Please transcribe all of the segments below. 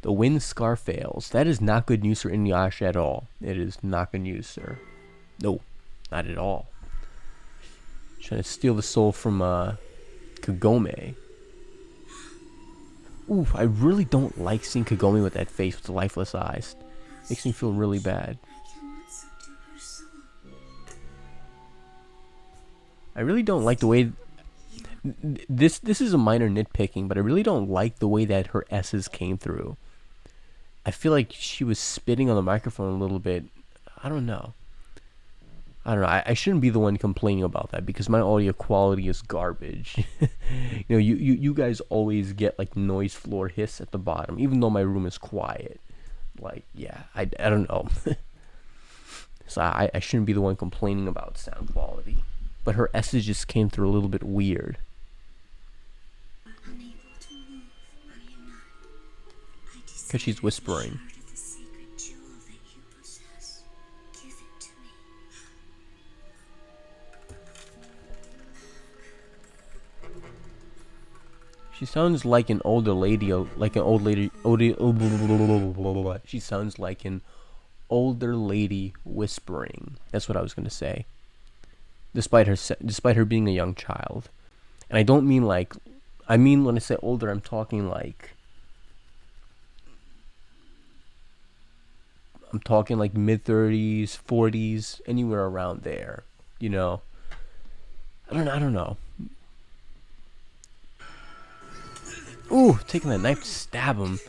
The wind scar fails. That is not good news for Inuyasha at all. It is not good news, sir. No, not at all. Trying to steal the soul from Kagome. Ooh, I really don't like seeing Kagome with that face with the lifeless eyes. Makes me feel really bad. I really don't like the way... This is a minor nitpicking, but I really don't like the way that her S's came through. I feel like she was spitting on the microphone a little bit. I don't know. I shouldn't be the one complaining about that because my audio quality is garbage. You guys always get like noise floor hiss at the bottom, even though my room is quiet. Like, yeah, I don't know. So I shouldn't be the one complaining about sound quality. But her S's just came through a little bit weird. Because she's whispering. She sounds like an older lady, she sounds like an older lady whispering. That's what I was gonna say. Despite her being a young child, and I don't mean like, I mean when I say older, I'm talking like mid-30s, 40s, anywhere around there. You know, I don't know. Ooh, taking that knife to stab him.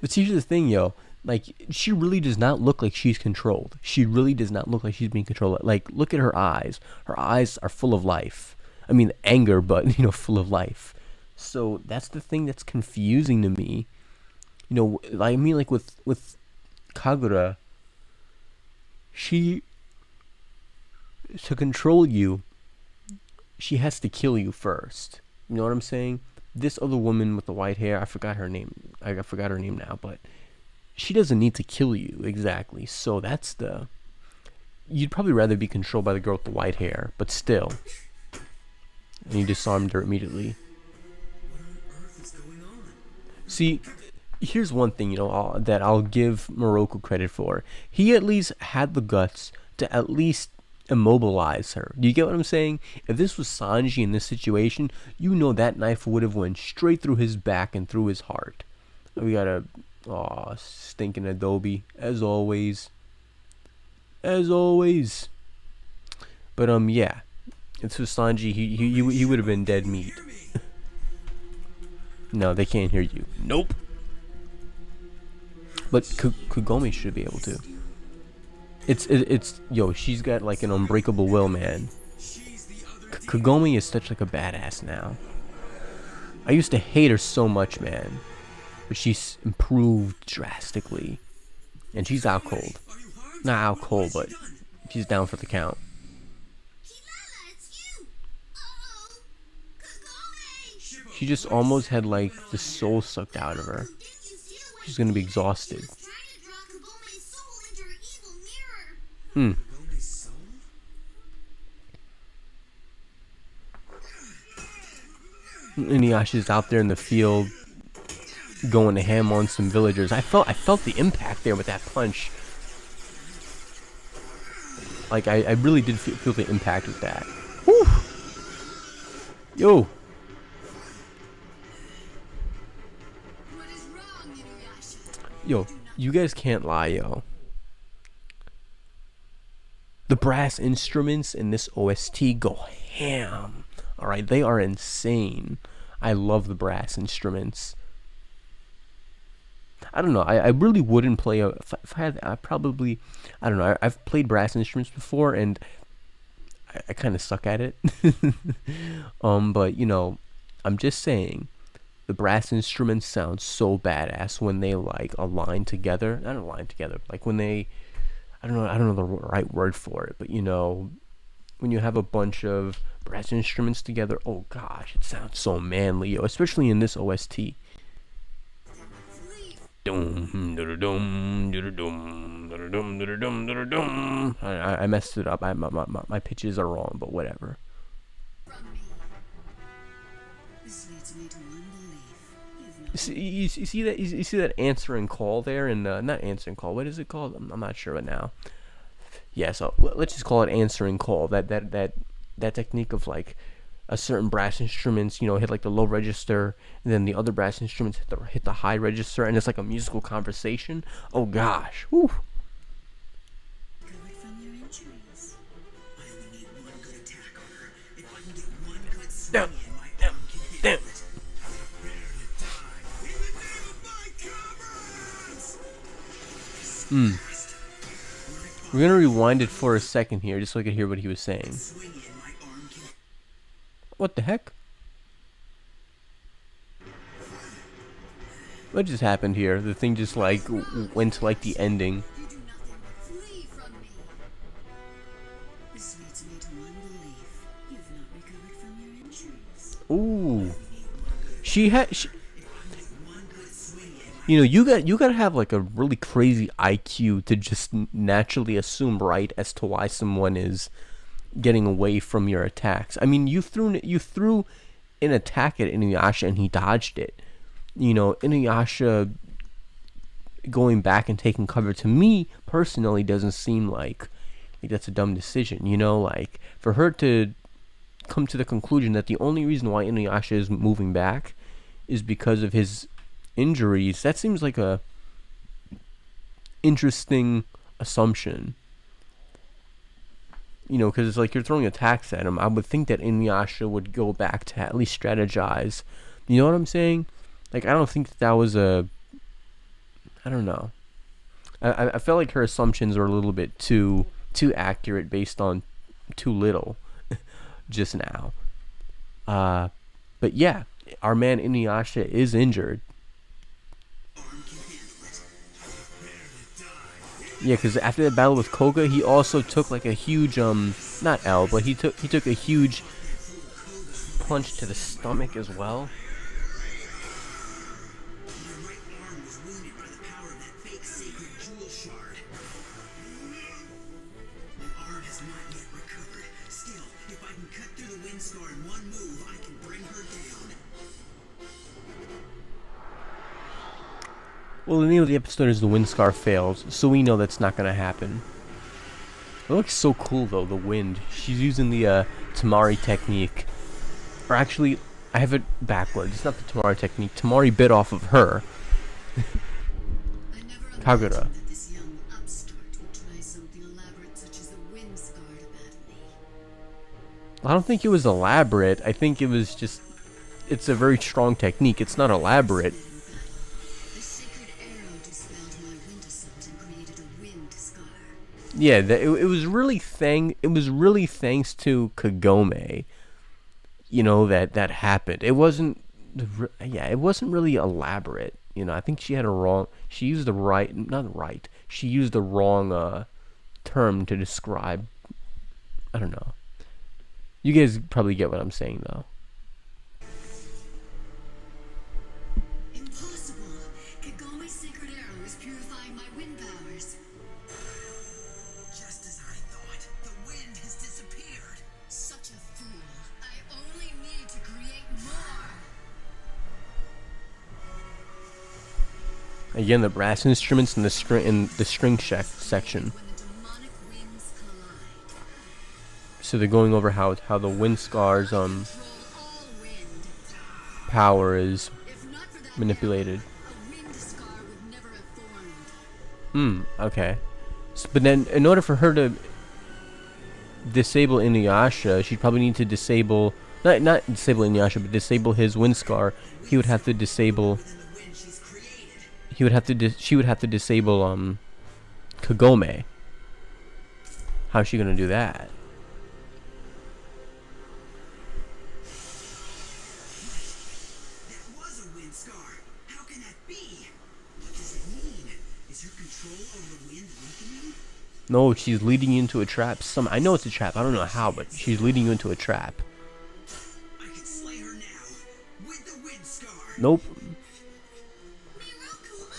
But see, here's the thing, yo. Like, she really does not look like she's controlled. She really does not look like she's being controlled. Like, look at her eyes. Her eyes are full of life. I mean, anger, but, full of life. So, that's the thing that's confusing to me. I mean, like, with Kagura, to control you, she has to kill you first. You know what I'm saying? This other woman with the white hair, I forgot her name now, but she doesn't need to kill you exactly. So that's you'd probably rather be controlled by the girl with the white hair, but still. And you disarmed her immediately. What on earth is going on? See, here's one thing, that I'll give Naraku credit for. He at least had the guts to at least immobilize her. Do you get what I'm saying? If this was Sanji in this situation, that knife would have went straight through his back and through his heart. We got a stinking Adobe as always. But yeah, if this was Sanji, he would have been dead meat. No, they can't hear you. Nope. But Kagome should be able to. She's got like an unbreakable will, man. Kagome is such like a badass now. I used to hate her so much, man. But she's improved drastically. And she's out cold. Not out cold, but she's down for the count. She just almost had like the soul sucked out of her. She's gonna be exhausted. Inuyasha's out there in the field going to ham on some villagers. I felt the impact there with that punch. Like I really did feel the impact with that. Whew. Yo. Yo, you guys can't lie, yo. The brass instruments in this OST go ham. Alright, they are insane. I love the brass instruments. I don't know, I really wouldn't play if I had, I don't know, I've played brass instruments before and I kind of suck at it. But I'm just saying, the brass instruments sound so badass when they like align together. Not align together, like when they, I don't know the right word for it, but when you have a bunch of brass instruments together, oh gosh, it sounds so manly, especially in this OST. I messed it up. My pitches are wrong, but whatever. You see that you see that answering call there, and not answering call. What is it called? I'm not sure right now. Yeah, so let's just call it answering call. That technique of like a certain brass instruments, hit like the low register, and then the other brass instruments hit the high register, and it's like a musical conversation. Oh gosh, whew. Recovered from your injuries. I only need one good attack on her. If I can get one good swing Damn, in, my damn, arm can damn. handle it. Prepare to die in the name of my comrades! We're gonna rewind it for a second here, just so I could hear what he was saying. Swing in, my arm can. What the heck? What just happened here? The thing just like went to like the ending. You do nothing but flee from me. This leads me to one belief. You've not recovered from your injuries. Ooh, she had. One good swing in, You gotta have like a really crazy IQ to just naturally assume right as to why someone is getting away from your attacks. I mean, you threw an attack at Inuyasha and he dodged it. Inuyasha going back and taking cover, to me personally, doesn't seem like that's a dumb decision. Like for her to come to the conclusion that the only reason why Inuyasha is moving back is because of his injuries. That seems like a interesting assumption. Because it's like you're throwing attacks at him. I would think that Inuyasha would go back to at least strategize. You know what I'm saying? Like, I don't think that was a. I don't know. I felt like her assumptions were a little bit too accurate based on too little just now. But yeah, our man Inuyasha is injured. Yeah, because after the battle with Koga, he also took like a huge not L, but he took a huge punch to the stomach as well. my right arm was wounded by the power of that fake sacred jewel shard. My arm has not yet recovered. Still, if I can cut through the wind scar in one move, I can bring her down. Well, the name of the episode is The Wind Scar Fails, so we know that's not going to happen. It looks so cool, though, the wind. She's using the Tamari technique. Or actually, I have it backwards. It's not the Tamari technique. Tamari bit off of her. I never Kagura. imagined that this young upstart would try something elaborate such as the wind scar to battle me. I don't think it was elaborate. I think it was just... It's a very strong technique. It's not elaborate. The sacred arrow dispelled my wind assault and created a wind scar. Yeah, it was really thanks to Kagome. That happened. It wasn't really elaborate. I think she used the wrong term to describe. I don't know. You guys probably get what I'm saying though. Impossible! Kagome's sacred arrow is purifying my wind powers. Just as I thought, the wind has disappeared. Such a fool. I only need to create more. Again, the brass instruments and the string section. When the demonic winds collide, So they're going over how the wind scar's control all wind. power is If not for that manipulated. arrow, a wind scar would never have formed. Okay. But then, in order for her to disable Inuyasha, she'd probably need to disable... Not disable Inuyasha, but disable his wind scar. He would have to disable... Within the wind she's created. She would have to disable, Kagome. How's she gonna do that? That was a wind scar. How can that be? What does it mean? Is her control over the wind weakening? No, she's leading you into a trap. I know it's a trap. I don't know how, but she's leading you into a trap. I can slay her now with the wind scar. Nope. Naraku,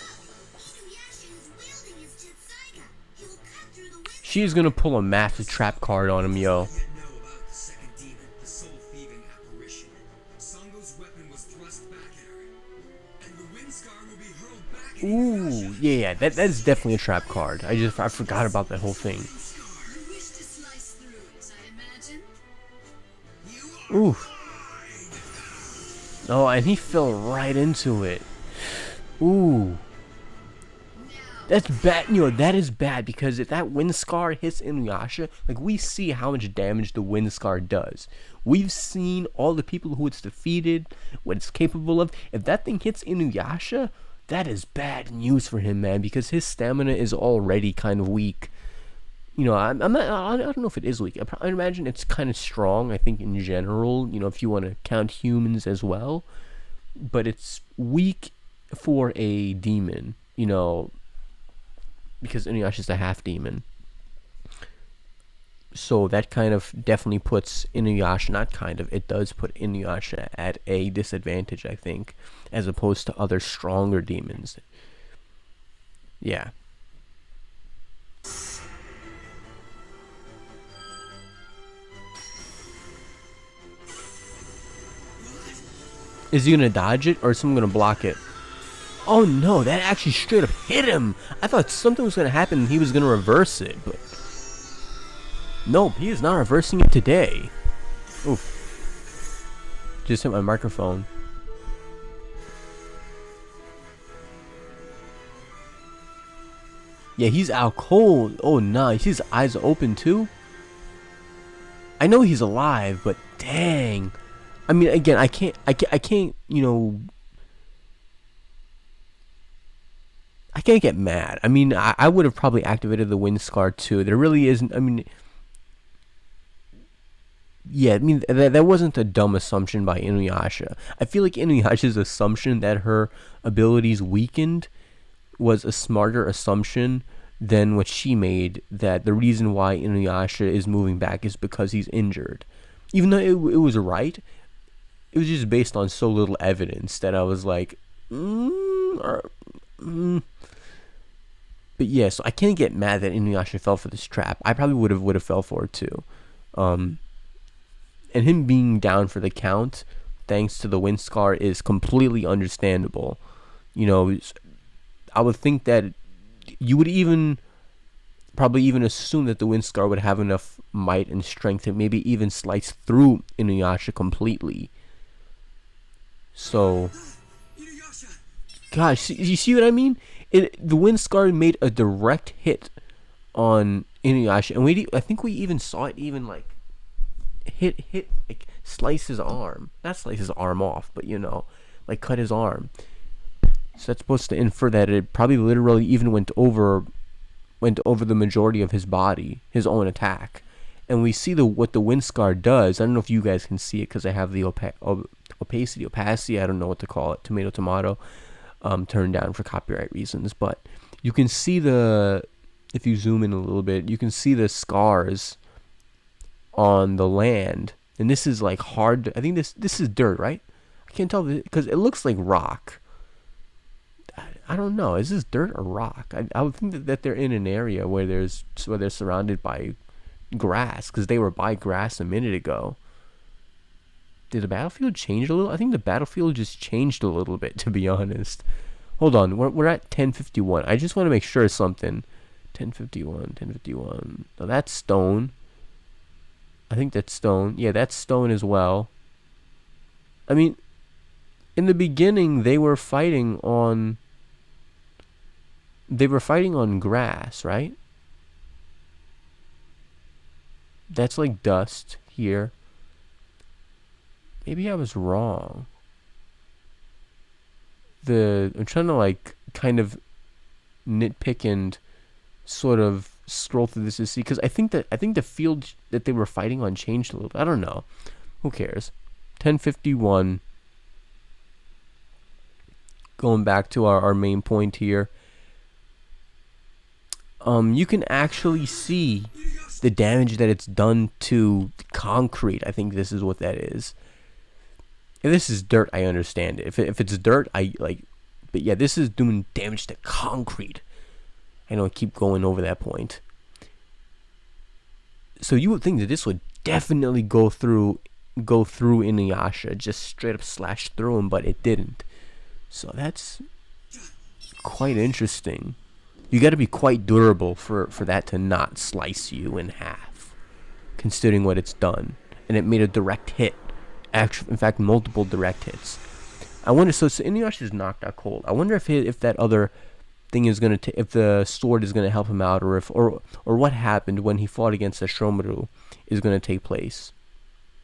Inuyasha is wielding his Tsutsaiga. He'll cut through the wind. She's gonna pull a massive trap card on him, yo. Yet know about the second demon, the soul-thieving apparition. Sango's weapon was thrust back at her, and the wind Ooh, yeah, that is definitely a trap card. I forgot about that whole thing. You wish to slice through it, I imagine. Ooh. Oh, and he fell right into it. Ooh. That's bad. You know, that is bad because if that wind scar hits Inuyasha, like we see how much damage the wind scar does. We've seen all the people who it's defeated, what it's capable of. If that thing hits Inuyasha, that is bad news for him, man, because his stamina is already kind of weak. You know, I'm not. I don't know if it is weak. I imagine it's kind of strong. I think in general, you know, if you want to count humans as well, but it's weak for a demon. You know, because Inuyasha's a half demon. So that kind of definitely puts Inuyasha, not kind of, it does put Inuyasha at a disadvantage, I think, as opposed to other stronger demons. Yeah. Is he gonna dodge it or is someone gonna block it? Oh no, that actually straight up hit him. I thought something was gonna happen and he was gonna reverse it, but nope, he is not reversing it today. Oof. Just hit my microphone. Yeah, he's out cold. Oh nice. His eyes open too. I know he's alive, but dang. I mean, again, I can't, you know, I can't get mad. I mean, I would have probably activated the wind scar too. There really isn't. I mean, yeah. I mean, that wasn't a dumb assumption by Inuyasha. I feel like Inuyasha's assumption that her abilities weakened was a smarter assumption than what she made. That the reason why Inuyasha is moving back is because he's injured, even though it was right. It was just based on so little evidence that I was like, But yeah, so I can't get mad that Inuyasha fell for this trap. I probably would have fell for it too. And him being down for the count, thanks to the wind scar, is completely understandable. You know, I would think that you would probably even assume that the wind scar would have enough might and strength to maybe even slice through Inuyasha completely. So, gosh, you see what I mean? The wind scar made a direct hit on Inuyasha, and I think we even saw it even like hit like slice his arm, not slice his arm off, but you know, like cut his arm. So that's supposed to infer that it probably literally even went over the majority of his body, his own attack. And we see what the wind scar does. I don't know if you guys can see it because I have the opacity, I don't know what to call it, tomato, turned down for copyright reasons. But you can see if you zoom in a little bit, you can see the scars on the land. And this is like hard. I think this is dirt, right? I can't tell because it looks like rock. I don't know. Is this dirt or rock? I would think that they're in an area where they're surrounded by grass, because they were by grass a minute ago. Did the battlefield change a little? I think the battlefield just changed a little bit, to be honest. Hold on, we're at 1051. I just want to make sure of something. 1051. Now that's stone. I think that's stone. Yeah, that's stone as well. I mean, in the beginning they were fighting on grass, right? That's like dust here. Maybe I was wrong. I'm trying to like kind of nitpick and sort of scroll through this to see, because I think the field that they were fighting on changed a little bit. I don't know. Who cares? 1051. Going back to our main point here. You can actually see the damage that it's done to concrete. I think this is what that is. If this is dirt, I understand it. If it's dirt, I like. But yeah, this is doing damage to concrete. I know I keep going over that point. So you would think that this would definitely go through Inuyasha, just straight up slash through him, but it didn't. So that's quite interesting. You got to be quite durable for that to not slice you in half, considering what it's done. And it made a direct hit. Actually, in fact, multiple direct hits. I wonder. So Inuyasha is knocked out cold. I wonder if that other thing is gonna if the sword is gonna help him out, or what happened when he fought against the Shomaru is gonna take place,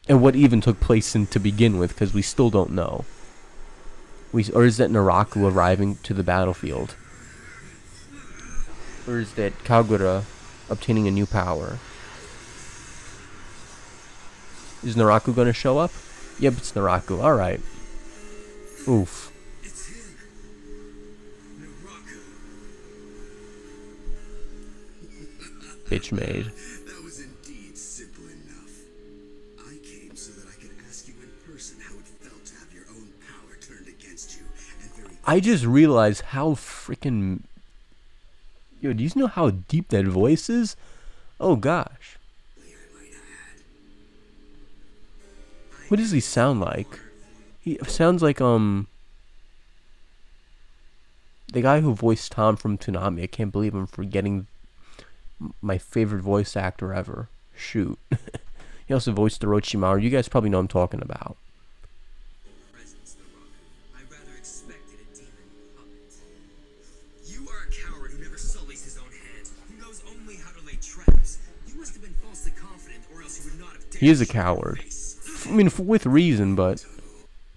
and what even took place to begin with, because we still don't know. Or is that Naraku arriving to the battlefield? Or is that Kagura obtaining a new power? Is Naraku gonna show up? Yep, it's Naraku. Alright. Oof. It's him. Naraku. Bitch made. That was indeed simple enough. I came so that I could ask you in person how it felt to have your own power turned against you, and very I just realized how freaking... Yo, do you know how deep that voice is? Oh gosh. quickly, I might add. What does he sound like? He sounds like the guy who voiced Tom from Toonami. I can't believe I'm forgetting my favorite voice actor ever. Shoot. He also voiced Orochimaru. You guys probably know what I'm talking about. Presence, Naraku. I rather expected a demon puppet. You are a coward who never sullies his own hand, who knows only how to lay traps. You must have been falsely confident, or else you would not have dared He is a to show your coward. face. I mean, with reason, but...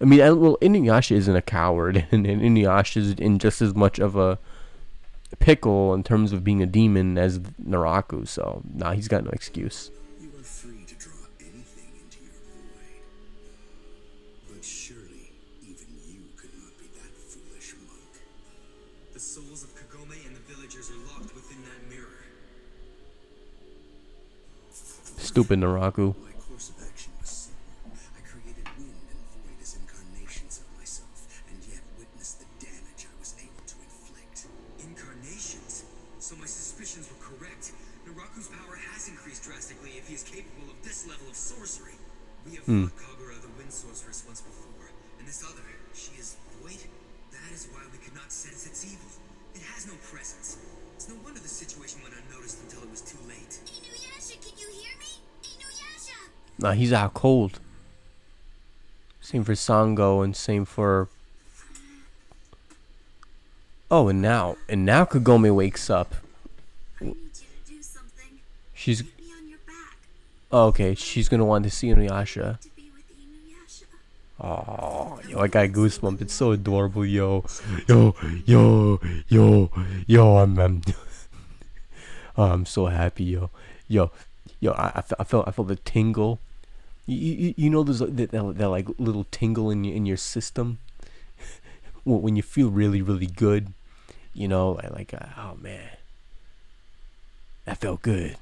I mean, well, Inuyasha isn't a coward, and Inuyasha is in just as much of a pickle in terms of being a demon as Naraku, so, nah, he's got no excuse. You are free to draw anything into your void. But surely, even you could not be that foolish monk. The souls of Kagome and the villagers are locked within that mirror. Stupid Naraku. My course of action was simple. I created wind and void as incarnations of myself, and yet witnessed the damage I was able to inflict. Incarnations? So my suspicions were correct. Naraku's power has increased drastically if he is capable of this level of sorcery. We have fought Kagura, the wind sorceress, once before, and this other, she is void? That is why we could not sense its evil. It has no presence. It's no wonder the situation went unnoticed until it was too late. Inuyasha, can you hear me? Inuyasha! Nah, he's out cold. Same for Sango, and same for... Oh, and now Kagome wakes up. I need you to do something. She's... Be on your back Oh, okay, she's gonna want to see Inuyasha. to be with Inuyasha. Oh, yo, I got goosebumps. It's so adorable, yo, I'm oh, I'm so happy, yo. I felt the tingle. You know, there's that like little tingle in your system when you feel really good. You know, oh man, that felt good.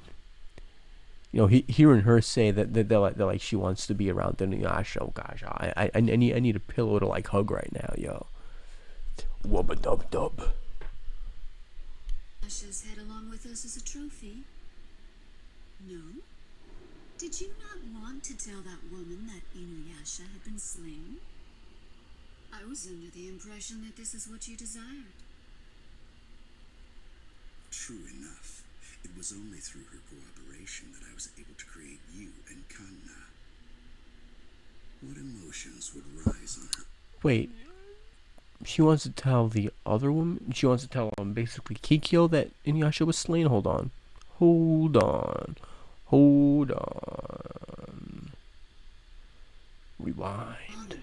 You know, hearing her say that like she wants to be around Inuyasha. Oh gosh, I need a pillow to like hug right now, yo. Wubba dub dub. Inuyasha's head along with us as a trophy. No? Did you not want to tell that woman that Inuyasha had been slain? I was under the impression that this is what you desired. True enough. It was only through her cooperation that I was able to create you and Kanna. What emotions would rise on her? Wait, she wants to tell the other woman? She wants to tell basically Kikyo that Inuyasha was slain? Hold on. Rewind. Long enough.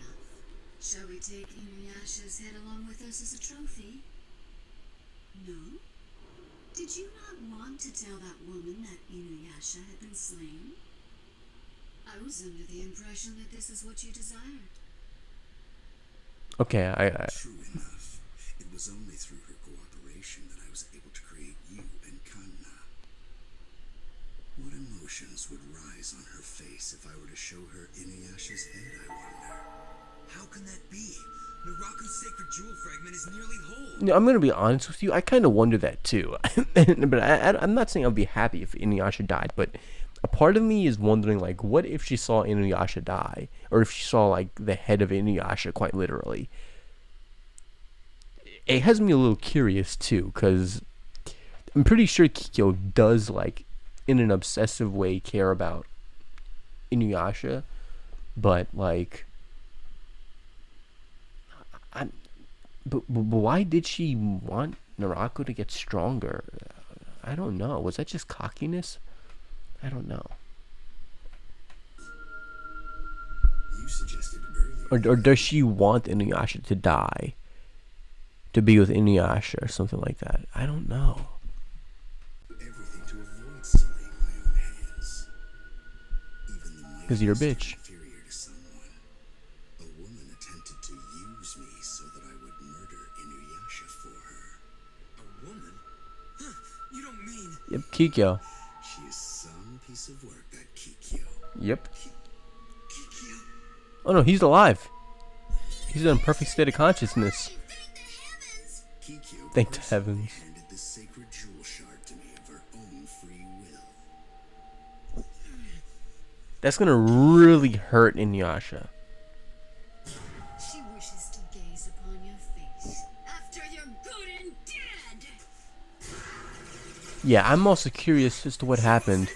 Shall we take Inuyasha's head along with us as a trophy? No? Did you not want to tell that woman that Inuyasha had been slain? I was under the impression that this is what you desired. Okay, I True enough. It was only through her cooperation that I was able to create you and Kanna. What emotions would rise on her face if I were to show her Inuyasha's head, I wonder? How can that be? Naraku's sacred jewel fragment is nearly whole. I'm gonna be honest with you. I kind of wonder that too. But I'm not saying I'd be happy if Inuyasha died. But a part of me is wondering, like, what if she saw Inuyasha die, or if she saw like the head of Inuyasha, quite literally. it has me a little curious too, because I'm pretty sure Kikyo does, like, in an obsessive way, care about Inuyasha, but like, I, but why did she want Naraku to get stronger? I don't know. Was that just cockiness? I don't know. You suggested earlier. Or does she want Inuyasha to die? To be with Inuyasha or something like that? I don't know. Everything to avoid sullying my own hands. Even the 'Cause you're a mightiest bitch. inferior to someone. A woman attempted to use me so that I would murder Inuyasha for her. A woman? Huh, you don't mean... Yep, Kikyo. She is some piece of work, that Kikyo. Yep. Kikyo? Oh no, he's alive. He's in a perfect state of consciousness. Kikyo Thank the personally heavens. handed this sacred jewel shard to me of her own free will. That's gonna really hurt Inuyasha. She wishes to gaze upon your face after you're good and dead. Yeah, I'm also curious as to what happened.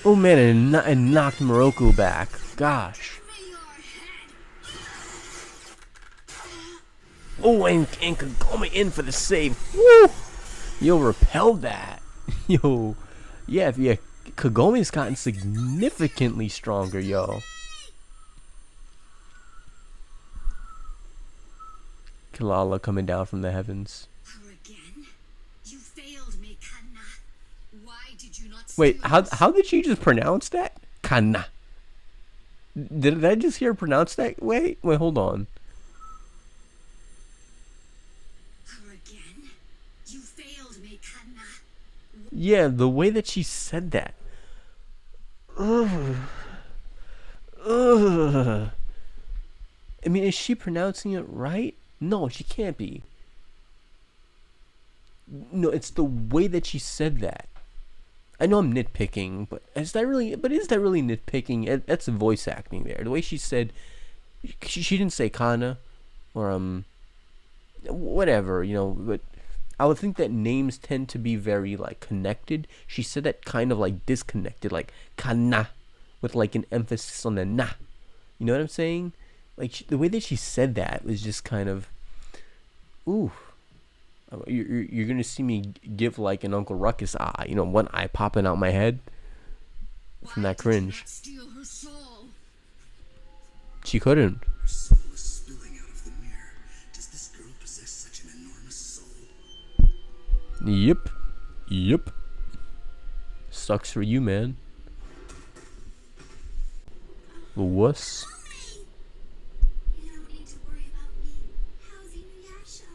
Oh man, it knocked Moroku back. Gosh. Oh, and Kagome in for the save. Woo! Yo, repelled that. Yo. Yeah, Kagome's gotten significantly stronger, yo. Kilala coming down from the heavens. Her again? You failed me, Kana. Why did you not Wait, steal how did she just pronounce that? Kana. Did I just hear her pronounce that? Wait, hold on. her again? You failed me, Kana. Yeah, the way that she said that. Ugh. Ugh. I mean, is she pronouncing it right? No, she can't be. No, it's the way that she said that. I know I'm nitpicking, but is that really nitpicking? That's the voice acting there. The way she said, she didn't say Kana, or whatever, but I would think that names tend to be very, like, connected. She said that kind of, like, disconnected, like Kana, with, like, an emphasis on the na. You know what I'm saying? Like, the way that she said that was just kind of, ooh. You're gonna see me give, like, an Uncle Ruckus eye, one eye popping out my head from that cringe. Steal her soul. She couldn't. Her soul is spilling out of the mirror. Does this girl possess such an enormous soul? Yep. Sucks for you, man. Wuss. You don't need to worry about me. How's Inuyasha?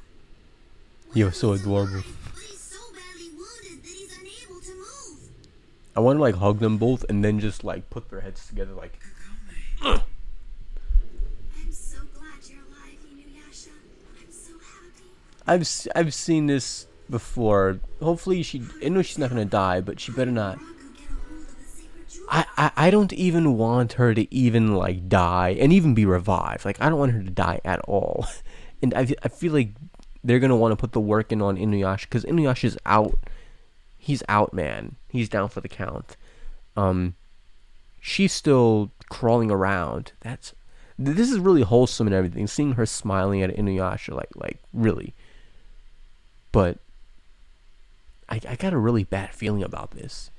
You're so adorable. But he's so badly wounded that he's unable to move. I want to, like, hug them both and then just, like, put their heads together, like. I'm so glad you're alive, Inuyasha. I'm so happy. I've seen this before. Hopefully I know she's not gonna die, but she better not. Naraku get a hold of the sacred jewel. I don't even want her to even, like, die and even be revived. Like, I don't want her to die at all. And I feel like they're gonna want to put the work in on Inuyasha, because Inuyasha's out. He's out, man. He's down for the count. She's still crawling around. This is really wholesome and everything. Seeing her smiling at Inuyasha, like really. But I got a really bad feeling about this,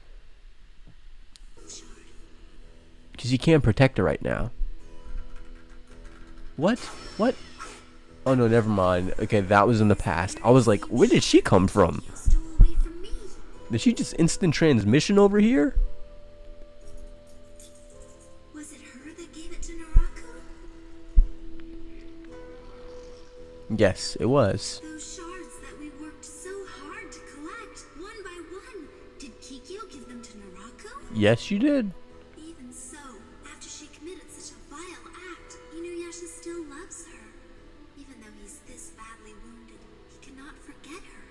because you can't protect her right now. What? Oh no, never mind. Okay, that was in the past. I was like, where did she come from? Stole away from me. Did she just instant transmission over here? Was it her that gave it to Naraku? Yes, it was. Those shards that we worked so hard to collect, one by one. Did Kikyo give them to Naraku? Yes, you did. Even so, after she committed such a vile act, Inuyasha still loves her. Even though he's this badly wounded, he cannot forget her.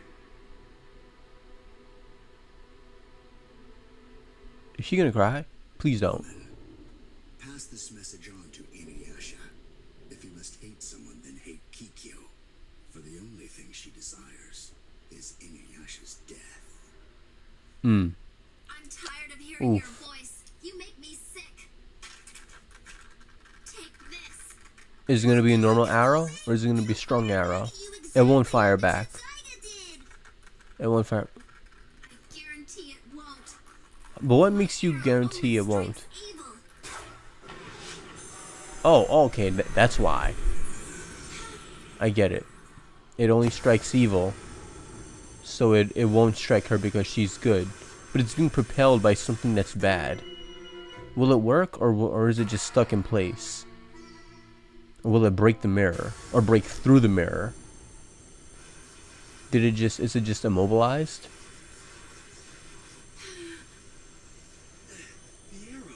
Is she gonna cry? Please don't. Pass this message on to Inuyasha. If you must hate someone, then hate Kikyo. thing she desires is Inuyasha's death. Hmm. I'm tired of hearing your Oof. voice. You make me sick. Take this. Is it gonna be a normal arrow or is it gonna be a strong arrow? It won't fire back. Dinah did. It won't fire. I guarantee it won't. But what makes you guarantee it won't? Strikes evil. Oh, okay, that's why. I get it. It only strikes evil, so it won't strike her because she's good. But it's being propelled by something that's bad. Will it work, or is it just stuck in place? Or will it break the mirror, or break through the mirror? Is it just immobilized? The arrow.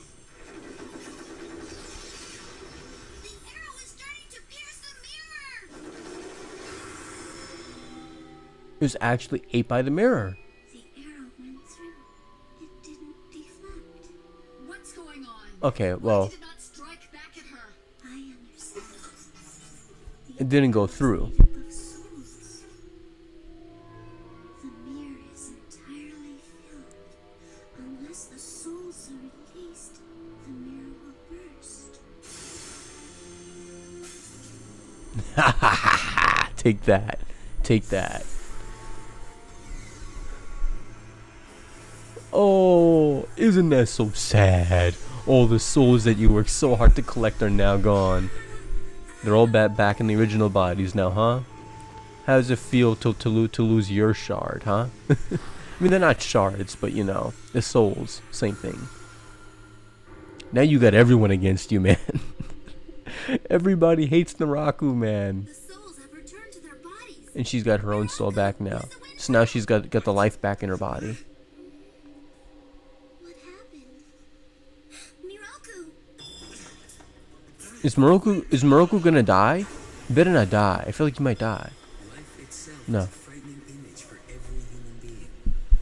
The arrow is starting to pierce the mirror. It was actually ate by the mirror. The arrow went through. It didn't deflect. What's going on? Okay, Why well, did it not strike back at her? I understand. it didn't go through. Of souls. The mirror is entirely filled. Unless the souls are released, the mirror will burst. Take that. Take that. Oh, isn't that so sad? All the souls that you worked so hard to collect are now gone. They're all back in the original bodies now, huh? How does it feel to lose your shard, huh? I mean, they're not shards, but you know, the souls, same thing. Now you got everyone against you, man. Everybody hates Naraku, man. The souls have returned to their bodies. And she's got her own soul back now. So now she's got the life back in her body. What happened? Naraku! Is Moroku gonna die? He better not die. I feel like he might die. Life itself No. is a frightening image for every human being.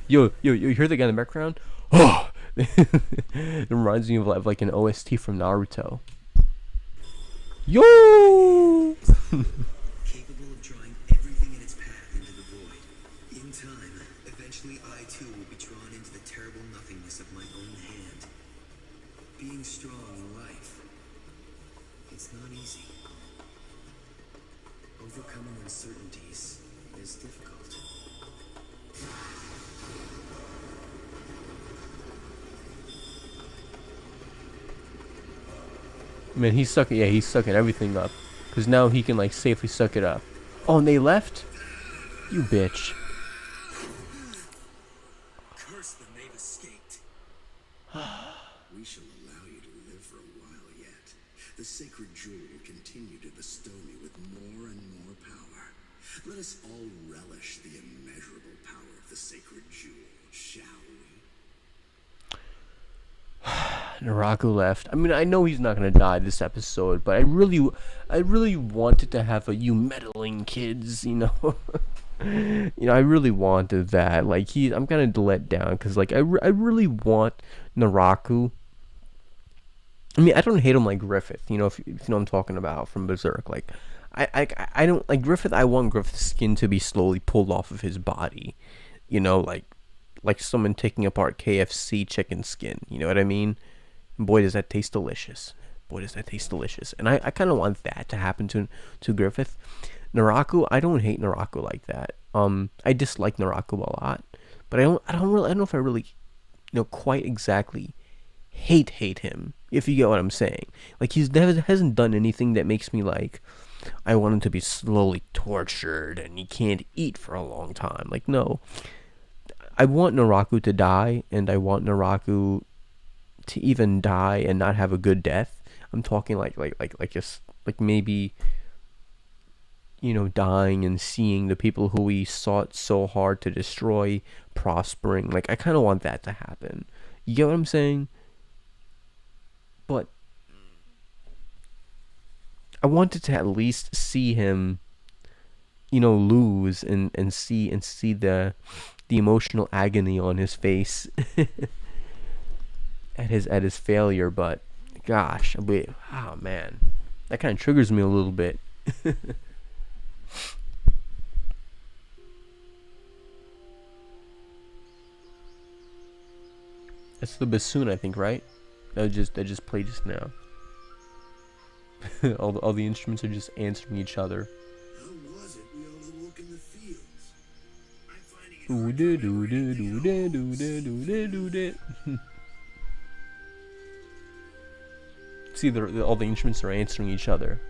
Yo, you hear the guy in the background? Oh! It reminds me of like an OST from Naruto. Yo! Capable of drawing everything in its path into the void. In time, eventually I too will be drawn into the terrible nothingness of my own hand. Being strong in life, it's not easy. Overcoming uncertainties is difficult. Man, he's sucking everything up. Because now he can like safely suck it up. Oh, and they left? You bitch. Curse them, they've escaped. We shall allow you to live for a while yet. The sacred jewel will continue to bestow me with more and more power. Let us all relish the immeasurable power of the sacred jewel, shall we? Naraku left. I mean, I know he's not gonna die this episode, but I really wanted to have a you meddling kids, you know. You know, I really wanted that. Like I'm kind of let down because like I really want Naraku. I mean, I don't hate him like Griffith, you know, if you know what I'm talking about from Berserk. Like, I don't like Griffith. I want Griffith's skin to be slowly pulled off of his body, you know, like someone taking apart KFC chicken skin. You know what I mean? Boy, does that taste delicious. Boy, does that taste delicious. And I kind of want that to happen to Griffith. Naraku, I don't hate Naraku like that. I dislike Naraku a lot, but I don't know if I really, you know, quite exactly hate him. If you get what I'm saying. Like hasn't done anything that makes me like, I want him to be slowly tortured and he can't eat for a long time. Like, no. I want Naraku to die, and I want Naraku to even die and not have a good death. I'm talking like just like maybe, you know, dying and seeing the people who he sought so hard to destroy prospering. Like, I kind of want that to happen. You get what I'm saying? But I wanted to at least see him, you know, lose and see the emotional agony on his face at his failure. But gosh, oh man, that kind of triggers me a little bit. That's the bassoon, I think, right? That just played just now. All the instruments are just answering each other. How was it we all awoke in the fields? I'm finding it Ooh hard doo to doo remember doo anything doo at doo all. doo doo doo doo doo doo. See, all the instruments are answering each other.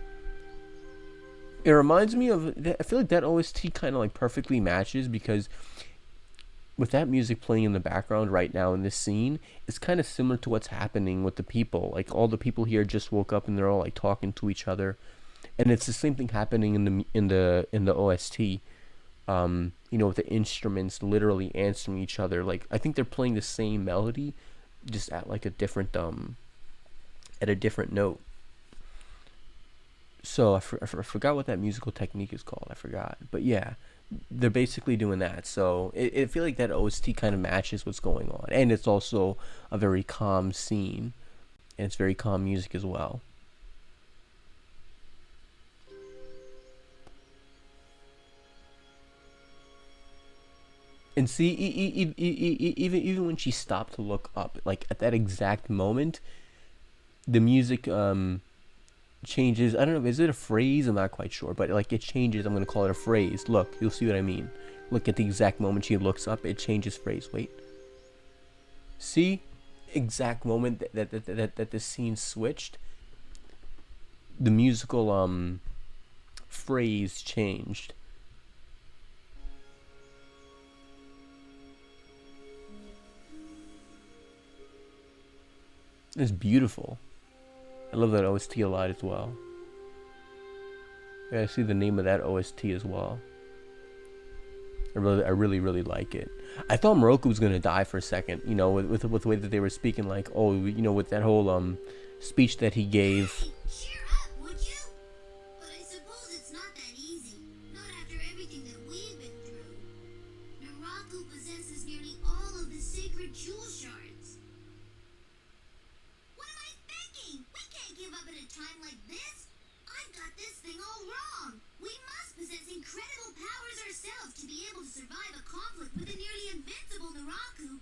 It reminds me of. I feel like that OST kind of like perfectly matches because with that music playing in the background right now in this scene, it's kind of similar to what's happening with the people. Like all the people here just woke up and they're all like talking to each other, and it's the same thing happening in the OST. With the instruments literally answering each other. Like I think they're playing the same melody, just at like a different at a different note. So I forgot what that musical technique is called. I forgot, but yeah, they're basically doing that. So I feel like that OST kind of matches what's going on, and it's also a very calm scene, and it's very calm music as well. And see, even when she stopped to look up, like at that exact moment, the music changes. I don't know. Is it a phrase? I'm not quite sure, but like it changes. I'm gonna call it a phrase. Look, you'll see what I mean. Look at the exact moment she looks up, it changes phrase. Wait, see, exact moment that the scene switched. The musical phrase changed. It's beautiful. I love that OST a lot as well. Yeah, I see the name of that OST as well. I really like it. I thought Moroku was gonna die for a second, with the way that they were speaking, like, oh, with that whole speech that he gave. Hey, cheer up, would you? But I suppose it's not that easy. Not after everything that we've been through. Naraku possesses nearly all of the sacred jewel shards. What am I thinking? We can't give up at a time like this. I've got this thing all wrong. We must possess incredible powers ourselves to be able to survive a conflict with a nearly invincible Naraku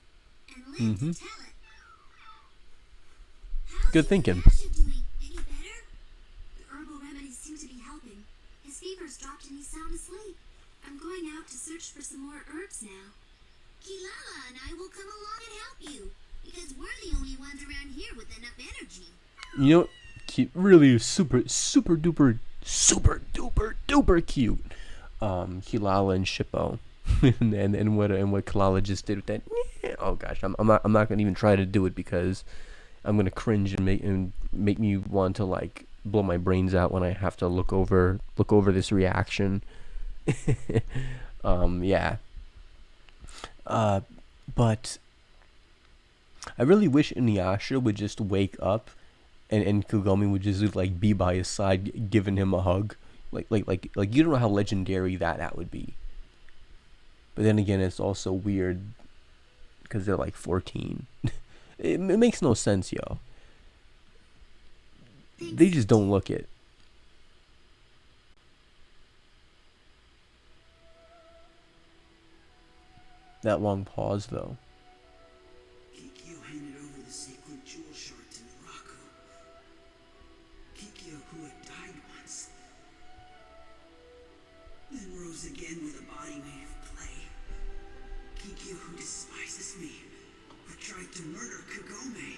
and live to tell it. How's Good thinking. Inuyasha doing? Any better? The herbal remedies seem to be helping. His fever's dropped and he's sound asleep. I'm going out to search for some more herbs now. Kilala and I will come along and help you, because we're the only ones around here with enough energy. Really super duper cute. Kilala and Shippo, and what Kilala just did with that. Oh gosh, I'm not gonna even try to do it because I'm gonna cringe and make me want to like blow my brains out when I have to look over this reaction. Yeah. But I really wish Inuyasha would just wake up and Kagome would just like be by his side giving him a hug. Like you don't know how legendary that would be. But then again, it's also weird because they're like 14. It makes no sense, yo. They just don't look it. That long pause though. Kikyo handed over the sacred jewel shard to Naraku. Kikyo, who had died once, then rose again with a body made of clay. Kikyo, who despises me, who tried to murder Kagome.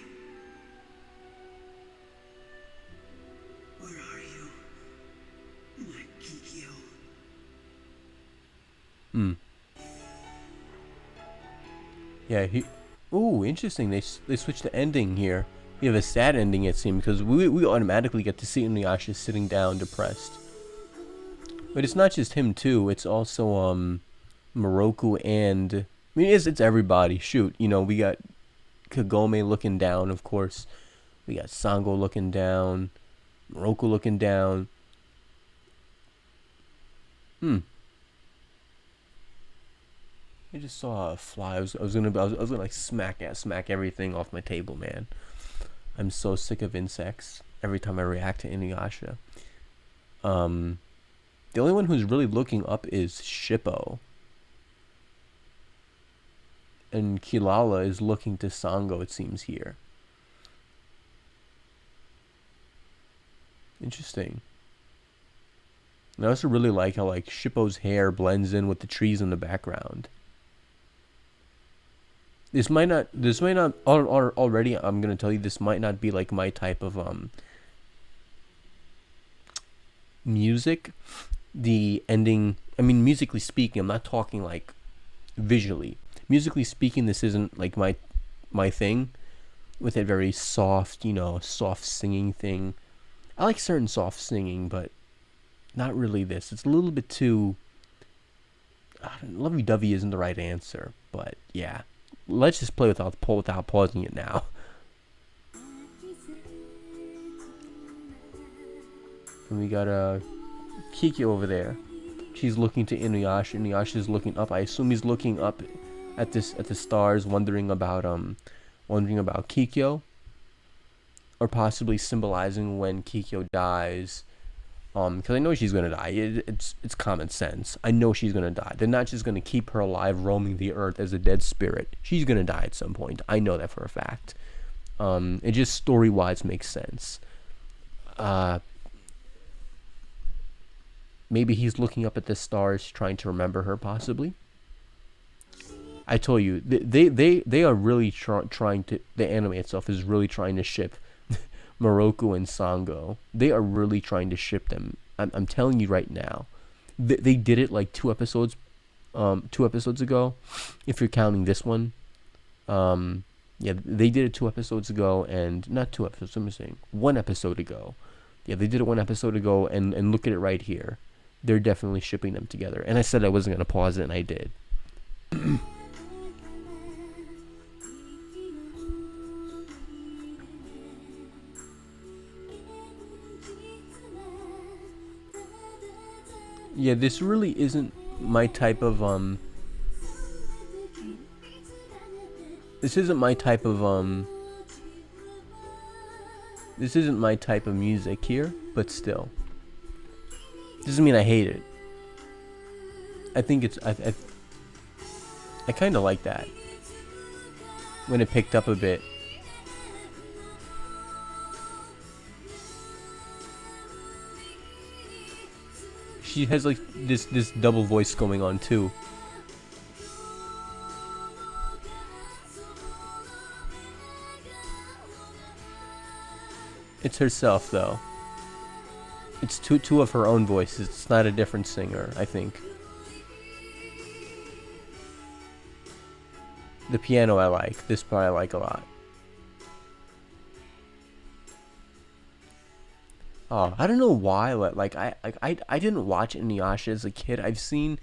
Where are you, my Kikyo? Yeah, Ooh, interesting. They switched the ending here. We have a sad ending, it seems, because we automatically get to see Inuyasha sitting down, depressed. But it's not just him too. It's also Moroku and I mean it's everybody. Shoot, we got Kagome looking down, of course. We got Sango looking down, Moroku looking down. I just saw a fly. I was gonna like smack everything off my table, man. I'm so sick of insects every time I react to Inuyasha. The only one who's really looking up is Shippo. Kilala is looking to Sango, it seems here. Interesting. And I also really like how like Shippo's hair blends in with the trees in the background. This might not already, I'm gonna tell you, this might not be like my type of music. The ending, I mean, musically speaking, I'm not talking like visually. Musically speaking, this isn't like my thing, with a very soft, soft singing thing. I like certain soft singing, but not really this. It's a little bit too lovey-dovey isn't the right answer, but yeah. Let's just play without pausing it now. And we got Kiki over there. She's looking to Inuyasha. Inuyasha's looking up. I assume he's looking up at the stars, wondering about Kikyo, or possibly symbolizing when Kikyo dies. Because I know she's gonna die. It's common sense. I know she's gonna die. They're not just gonna keep her alive, roaming the earth as a dead spirit. She's gonna die at some point. I know that for a fact. It just story-wise makes sense. Maybe he's looking up at the stars, trying to remember her, possibly. I told you, they are really trying to. The anime itself is really trying to ship Moroku and Sango. They are really trying to ship them. I'm telling you right now. They did it like 2 episodes ago, if you're counting this one. Yeah, they did it 2 episodes ago, and not 2 episodes. I'm saying 1 episode ago. Yeah, they did it 1 episode ago, and look at it right here. They're definitely shipping them together. And I said I wasn't gonna pause it, and I did. Yeah, this really isn't my type of This isn't my type of This isn't my type of music here, but still. Doesn't mean I hate it. I think it's I kind of like that when it picked up a bit. She has like this double voice going on too. It's herself though. It's two of her own voices. It's not a different singer, I think. The piano I like. This part I like a lot. Oh, I don't know why. Like I didn't watch Inuyasha as a kid. I've seen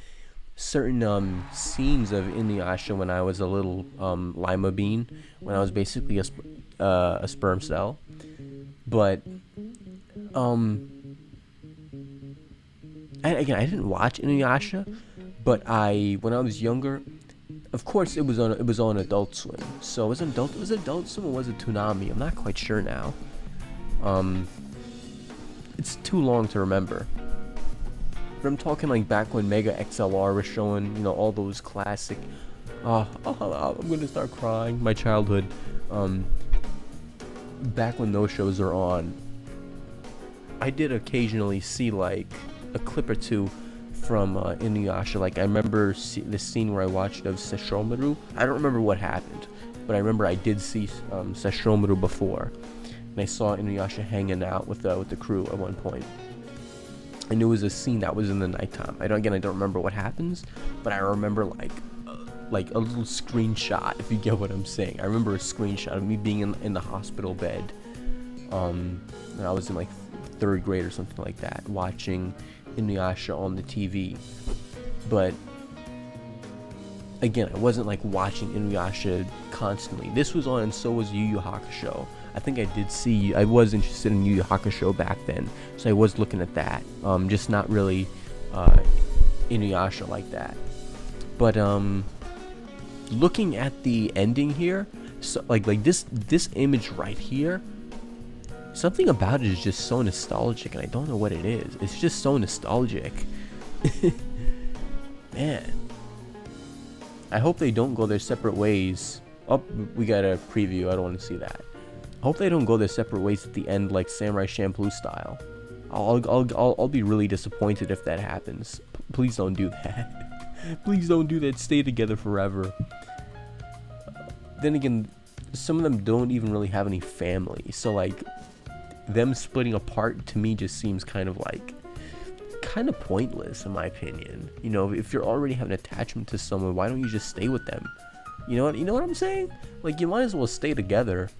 certain scenes of Inuyasha when I was a little lima bean, when I was basically a sperm cell. But I didn't watch Inuyasha, but when I was younger, of course it was on Adult Swim. So was it Adult Swim or was it Toonami? I'm not quite sure now. It's too long to remember. But I'm talking like back when Mega XLR was showing, all those classic. I'm gonna start crying. My childhood. Back when those shows were on, I did occasionally see like a clip or two from Inuyasha. Like I remember the scene where I watched of Sesshomaru. I don't remember what happened, but I remember I did see Sesshomaru before, and I saw Inuyasha hanging out with the crew at one point. And it was a scene that was in the nighttime. I don't remember what happens, but I remember like a little screenshot, if you get what I'm saying. I remember a screenshot of me being in the hospital bed, and I was in like 3rd grade or something like that, watching Inuyasha on the TV. But again, I wasn't like watching Inuyasha constantly. This was on, and so was Yu Yu Hakusho. I think I was interested in Yu Yu Hakusho back then, so I was looking at that. Just not really Inuyasha like that. But looking at the ending here, so like this image right here, something about it is just so nostalgic, and I don't know what it is. It's just so nostalgic. Man, I hope they don't go their separate ways. Oh, we got a preview. I don't want to see that. I hope they don't go their separate ways at the end, like Samurai Champloo style. I'll be really disappointed if that happens. Please don't do that. Please don't do that. Stay together forever. Then again, some of them don't even really have any family, so like them splitting apart to me just seems kind of pointless in my opinion. You know, if you're already having an attachment to someone, why don't you just stay with them? You know what I'm saying? Like, you might as well stay together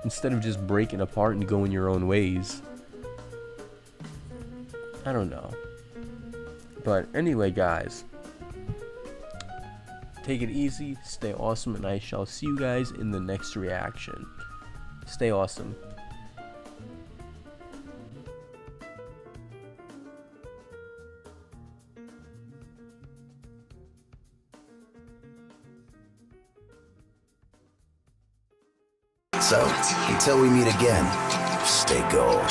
instead of just breaking apart and going your own ways. I don't know. But anyway, guys, take it easy, stay awesome, and I shall see you guys in the next reaction. Stay awesome. So, until we meet again, stay gold.